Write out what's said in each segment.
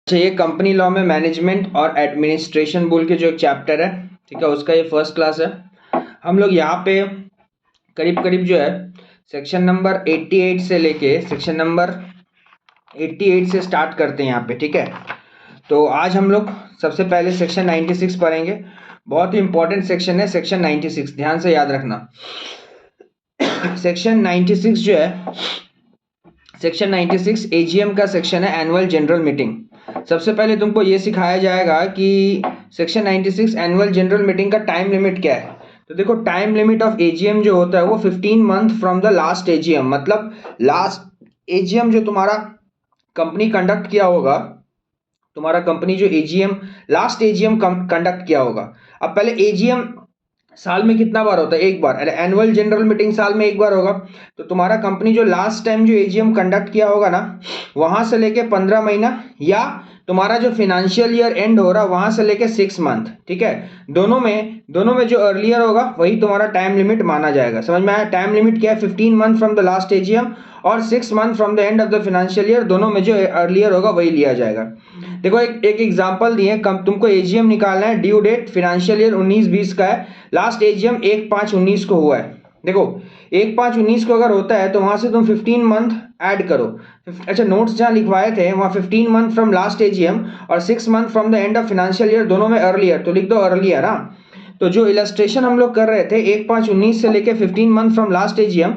अच्छा, ये company law में मैनेजमेंट और एडमिनिस्ट्रेशन बोल के जो एक चैप्टर है, ठीक है, उसका ये फर्स्ट क्लास है। हम लोग यहाँ पे करीब करीब जो है सेक्शन नंबर 88 से लेके सेक्शन नंबर 88 से स्टार्ट करते हैं यहाँ पे, ठीक है। तो आज हम लोग सबसे पहले सेक्शन 96 पढ़ेंगे। बहुत ही इंपॉर्टेंट सेक्शन है सेक्शन 96, ध्यान से याद रखना। सेक्शन 96 जो है, सेक्शन 96 एजीएम का सेक्शन है, एनुअल जनरल मीटिंग। सबसे पहले तुमको ये सिखाया जाएगा कि सेक्शन 96 एनुअल जनरल मीटिंग का टाइम लिमिट क्या है। तो देखो, टाइम लिमिट ऑफ एजीएम जो होता है वो 15 month from the last AGM, मतलब लास्ट एजीएम जो तुम्हारा कंपनी कंडक्ट किया होगा, तुम्हारा कंपनी जो एजीएम लास्ट एजीएम कंडक्ट किया होगा। अब पहले एजीएम साल में कितना बार होता है? एक बार। अरे एनुअल जनरल मीटिंग साल में एक बार होगा। तो तुम्हारा कंपनी जो लास्ट टाइम जो एजीएम कंडक्ट किया होगा ना, वहां से लेके 15 महीना, या तुम्हारा जो फाइनेंशियल ईयर एंड हो रहा वहां से लेके 6 मंथ, ठीक है। दोनों में जो अर्लियर होगा वही तुम्हारा टाइम लिमिट माना जाएगा। समझ में आया? टाइम लिमिट क्या है? 15 month from the last AGM और 6 month from the end of the financial year, दोनों में जो अर्लियर होगा वही लिया जाएगा। देखो, एक एग्जांपल दिए, तुमको एजीएम निकालना है, ड्यू डेट फाइनेंशियल ईयर 19-20 का है, लास्ट एजीएम 1/5/19 को हुआ है। देखो, 1/5/19 को अगर होता है तो वहां से तुम 15 मंथ ऐड करो। अच्छा, नोट्स जहां लिखवाए थे वहां 15 मंथ फ्रॉम लास्ट एजीएम और 6 month from the end of financial year, दोनों में अर्लियर, तो लिख दो अर्लियर। हाँ, तो जो इलस्ट्रेशन हम लोग कर रहे थे 1/5/19 से लेके 15 मंथ फ्रॉम लास्ट एजीएम,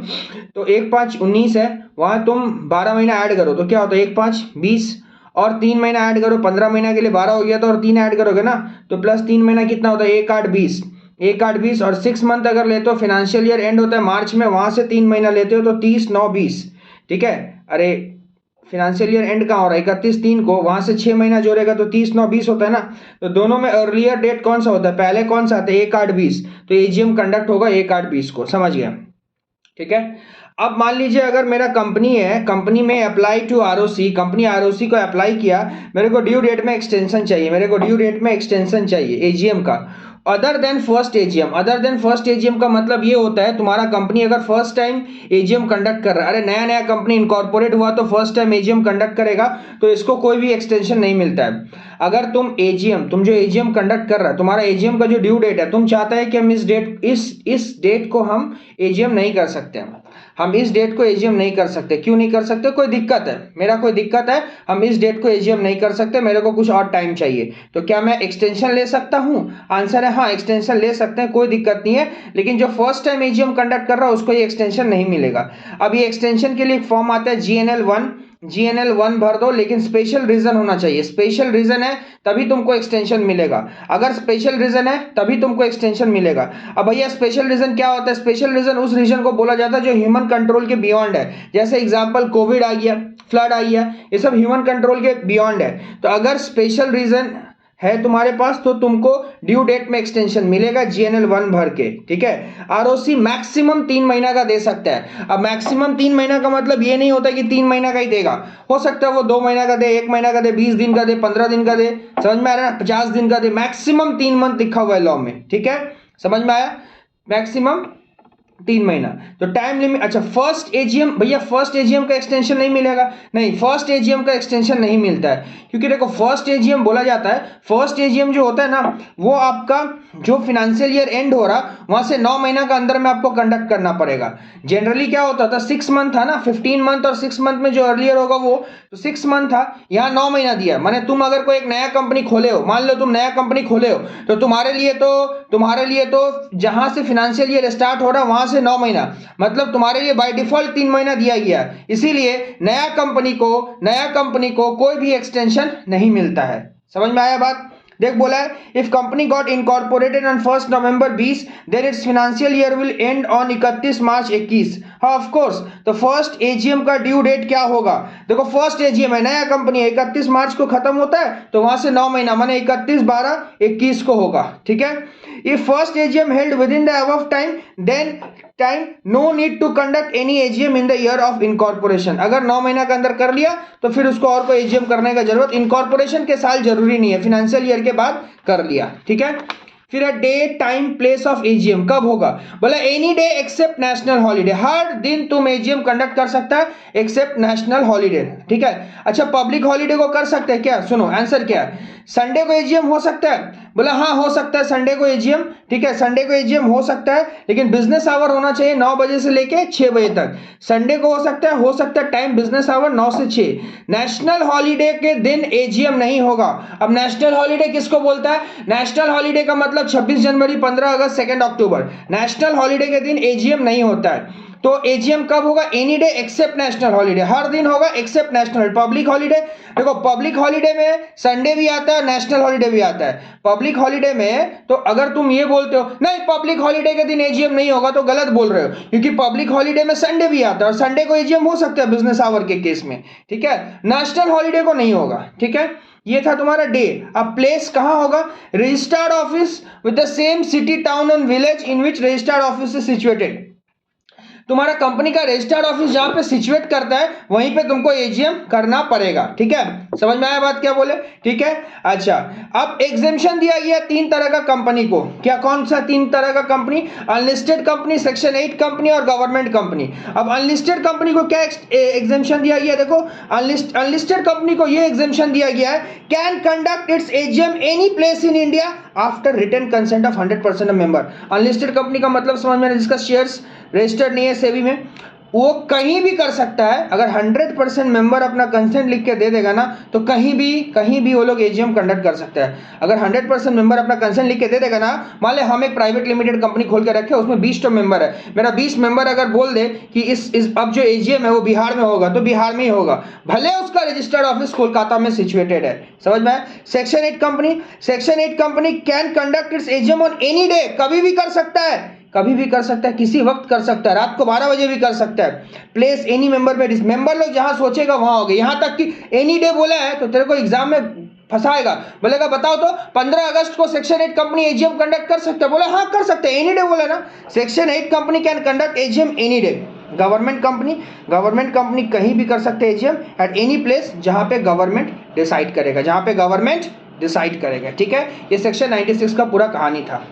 तो 1/5/19 है, वहां तुम 12 महीना ऐड करो तो क्या होता है? 1/5/20 और 3 महीना ऐड करो, 15 महीना के लिए 12 हो गया, तो और 3 ऐड करोगे ना, तो प्लस 3 महीना कितना होता है? 1/8/20, 1/8/20 और 6 मंथ अगर लेते हो, फाइनेंशियल ईयर एंड होता है मार्च में, वहां से 3 महीना लेते हो तो 30/9/20, ठीक है। अरे फाइनेंशियल ईयर एंड कहाँ हो रहा है? 31/3 को, वहां से 6 महीना जोड़ेगा तो 30/9/20 होता है ना। तो दोनों में अर्लियर डेट कौन सा होता है? पहले कौन सा आता है? 1/8/20, तो एजीएम कंडक्ट होगा 1/8/20 को। समझ गया? ठीक है। अब मान लीजिए अगर मेरा कंपनी है, कंपनी में apply to ROC, company ROC को अप्लाई किया, मेरे को ड्यू डेट में एक्सटेंशन चाहिए, मेरे को ड्यू डेट में एक्सटेंशन चाहिए एजीएम का, other than first AGM. Other than first AGM का मतलब ये होता है, तुम्हारा कंपनी अगर फर्स्ट टाइम एजीएम कंडक्ट कर रहा है, अरे नया नया कंपनी इनकॉर्पोरेट हुआ तो फर्स्ट टाइम एजीएम कंडक्ट करेगा, तो इसको कोई भी एक्सटेंशन नहीं मिलता है। अगर तुम जो एजीएम कंडक्ट कर रहा है, तुम्हारा एजीएम का जो ड्यू डेट है, तुम चाहता है कि हम इस डेट को हम एजीएम नहीं कर सकते, हम इस डेट को एजीएम नहीं कर सकते। क्यों नहीं कर सकते? कोई दिक्कत है, मेरा कोई दिक्कत है, हम इस डेट को एजीएम नहीं कर सकते, मेरे को कुछ और टाइम चाहिए, तो क्या मैं एक्सटेंशन ले सकता हूं? आंसर है हाँ, एक्सटेंशन ले सकते हैं, कोई दिक्कत नहीं है। लेकिन जो फर्स्ट टाइम एजीएम कंडक्ट कर रहा है उसको ये एक्सटेंशन नहीं मिलेगा। अब ये एक्सटेंशन के लिए फॉर्म आता है GNL1 भर दो, लेकिन स्पेशल रीजन होना चाहिए। स्पेशल रीजन है तभी तुमको एक्सटेंशन मिलेगा, अगर स्पेशल रीजन है तभी तुमको एक्सटेंशन मिलेगा। अब भैया स्पेशल रीजन क्या होता है? स्पेशल रीजन उस रीजन को बोला जाता है जो ह्यूमन कंट्रोल के बियॉन्ड है। जैसे एग्जांपल कोविड आ गया, फ्लड आ गया, ये सब ह्यूमन कंट्रोल के बियॉन्ड है। तो अगर स्पेशल रीजन है तुम्हारे पास तो तुमको ड्यू डेट में एक्सटेंशन मिलेगा GNL1 भर के, ठीक है। आरओसी मैक्सिमम 3 महीना का दे सकता है। अब मैक्सिमम 3 महीना का मतलब ये नहीं होता कि 3 महीना का ही देगा, हो सकता है वो 2 महीना का दे, 1 महीना का दे, 20 दिन का दे, 15 दिन का दे, समझ में आ रहा है? 50 दिन का दे, मैक्सिमम 3 मंथ लिखा हुआ है लॉ में, ठीक है। समझ में आया? मैक्सिमम 3 महीना। तो टाइम लिमिट, अच्छा फर्स्ट एजीएम, भैया फर्स्ट एजीएम का एक्सटेंशन नहीं मिलेगा? नहीं, फर्स्ट एजीएम का एक्सटेंशन नहीं मिलता है, क्योंकि देखो फर्स्ट एजीएम बोला जाता है, फर्स्ट एजीएम जो होता है ना, वो आपका जो फाइनेंशियल ईयर एंड हो रहा वहां से 9 महीना का अंदर में आपको कंडक्ट करना पड़ेगा। जनरली क्या होता था? 6 मंथ था ना, 15 मंथ और 6 मंथ में जो अर्लियर होगा वो, तो 6 मंथ था, यहाँ 9 महीना दिया। माने तुम अगर कोई एक नया कंपनी खोले हो, मान लो तुम नया कंपनी खोले हो, तो तुम्हारे लिए तो जहां से फाइनेंशियल ईयर स्टार्ट हो रहा वहां से 9 महीना, मतलब तुम्हारे लिए बाय डिफॉल्ट 3 महीना दिया गया। इसीलिए नया कंपनी को कोई भी एक्सटेंशन नहीं मिलता है। समझ में आया बात? देख, बोला है if company got incorporated on 1 November 20, then its financial year will end on 31 March 21। हाँ ऑफ कोर्स, तो फर्स्ट एजीएम का ड्यू डेट क्या होगा? देखो फर्स्ट एजीएम है, नया कंपनी है, 31 मार्च को खत्म होता है, तो वहां से 9 महीना माने 31/12/21 को होगा, ठीक है। If first AGM held within the above time, then no need to conduct any AGM in the year of incorporation. अगर 9 महीना के अंदर कर लिया तो फिर उसको और कोई एजीएम करने का जरूरत, इनकॉर्पोरेशन के साल जरूरी नहीं है, फाइनेंशियल ईयर के बाद कर लिया, ठीक है। फिर है day time place of AGM, कब होगा, बोला any day except national holiday, हर दिन तुम एजीएम कंडक्ट कर सकता है एक्सेप्ट नेशनल हॉलीडे, ठीक है। अच्छा पब्लिक हॉलीडे को कर सकते हैं क्या, सुनो आंसर क्या है, संडे को एजीएम हो सकता है, बोला हाँ हो सकता है संडे को एजीएम, ठीक है संडे को एजीएम हो सकता है, लेकिन बिजनेस आवर होना चाहिए 9 बजे से लेके 6 बजे तक, संडे को हो सकता है टाइम बिजनेस आवर 9 से 6, नेशनल हॉलीडे के दिन एजीएम नहीं होगा। अब नेशनल हॉलीडे किसको बोलता है, नेशनल हॉलीडे का मतलब 26 जनवरी, 15 अगस्त, 2 अक्टूबर, नेशनल हॉलीडे के दिन एजीएम नहीं होता है। तो एजीएम कब होगा, any day except national holiday, हर दिन होगा एक्सेप्ट नेशनल। पब्लिक हॉलीडे, देखो पब्लिक हॉलीडे में संडे भी आता है, नेशनल हॉलीडे भी आता है। पब्लिक हॉलीडे में तो अगर तुम ये बोलते हो नहीं पब्लिक हॉलीडे के दिन एजीएम नहीं होगा, तो गलत बोल रहे हो, क्योंकि पब्लिक हॉलीडे में संडे भी आता है और संडे को एजीएम हो सकता है बिजनेस आवर के केस में, ठीक है। नेशनल हॉलीडे को नहीं होगा, ठीक है। ये था तुम्हारा डे। अब प्लेस कहां होगा, registered office with the same city town and village in which registered office is situated, तुम्हारा कंपनी का रजिस्टर्ड ऑफिस जहां पे सिचुएट करता है वहीं पे तुमको एजीएम करना पड़ेगा, ठीक है। समझ में आया बात क्या बोले, ठीक है। अच्छा अब एग्जेम्पशन दिया गया 3 तरह का कंपनी को, क्या कौन सा 3 तरह का company, unlisted company, section 8 company और गवर्नमेंट कंपनी। अब अनलिस्टेड कंपनी को क्या एग्जेम्पशन दिया गया, देखो अनलिस्टेड कंपनी को ये एग्जेम्पशन दिया गया है, can conduct its AGM any place in India after written consent of 100% of member. Unlisted company का मतलब समझ में, जिसका शेयर्स रजिस्टर्ड नहीं है सेबी में, वो कहीं भी कर सकता है। अगर 100% मेंबर अपना कंसेंट लिख के दे देगा ना, तो कहीं भी वो लोग एजीएम कंडक्ट कर सकता है। अगर 100% मेंबर अपना कंसेंट लिख के दे देगा ना, मान ले हम एक प्राइवेट लिमिटेड कंपनी खोल के रखे, उसमें 20 तो मेंबर है, मेरा 20 मेंबर अगर बोल दे कि इस अब जो एजीएम है वो बिहार में होगा, तो बिहार में ही होगा, भले उसका रजिस्टर्ड ऑफिस कोलकाता में सिचुएटेड है। समझ में? Section 8 company can conduct its AGM on any day, कभी भी कर सकता है, कभी भी कर सकता है, किसी वक्त कर सकता है, रात को 12 बजे भी कर सकता है। प्लेस एनी मेंबर पे, मेंबर लोग जहां सोचेगा वहां होगा। यहां तक कि एनी डे बोला है तो तेरे को एग्जाम में फंसाएगा, बोलेगा बताओ तो 15 अगस्त को सेक्शन 8 कंपनी एजीएम कंडक्ट कर सकता है, बोला हाँ कर सकते हैं, एनी डे बोला ना। Section 8 company can conduct AGM any day. Government company कहीं भी कर सकते हैं एजीएम एट एनी प्लेस जहां पे गवर्नमेंट डिसाइड करेगा, ठीक है। ये सेक्शन 96 का पूरा कहानी था।